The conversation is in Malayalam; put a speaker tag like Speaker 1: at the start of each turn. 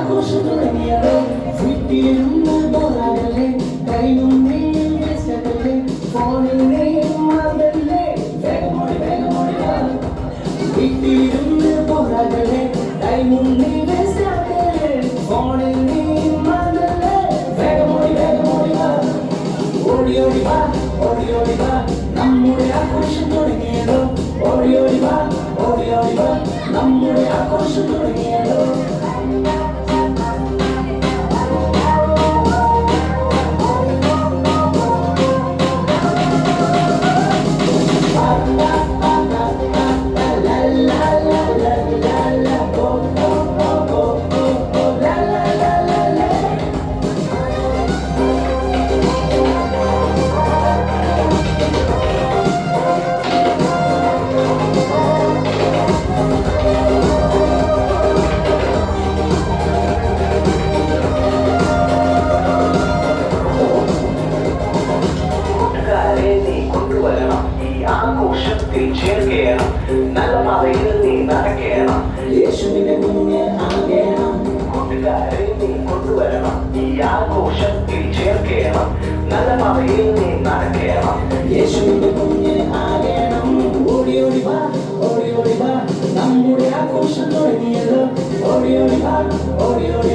Speaker 1: ആഘോഷം തുടങ്ങിയത് വീട്ടിലിരുന്ന് പോരാടല്ലേ കൈമുന്നേ വിശകല്ലേ ഫോണിലെയും മറന്നല്ലേ വേഗമോടി വേഗമോടി വീട്ടിലിരുന്ന് പോരാടല്ലേ കൈമുന്നേ വിശകല്ലേ ഫോണിലെയും മറന്നല്ലേ വേഗമോടി വേഗമോടി ഓടി ഓടി വാ ഓടി ഓടി വാ നമ്മുടെ ആഘോഷം തുടങ്ങിയതോ ഓടി ഓടി വാ ഓടി ഓടി വാ നമ്മുടെ ആഘോഷം തുടങ്ങിയതോ ആഘോഷത്തിൽ ചേർക്കണം നല്ല മതയിൽ നീ നടക്കണം യേശുവിന്റെ കുഞ്ഞ് ആകണം കൂട്ടുകാരെ നീ കൊണ്ടുവരണം ഈ ആഘോഷത്തിൽ ചേർക്കണം നല്ല മതയിൽ നീ നടക്കണം യേശുവിന്റെ കുഞ്ഞ് ആകണം ഓടി ഓടി വാ ഓടി ഓടി വാ നമ്മുടെ ആഘോഷം തുടങ്ങിയത് ഓടി ഓടി വാ ഓടി ഓടി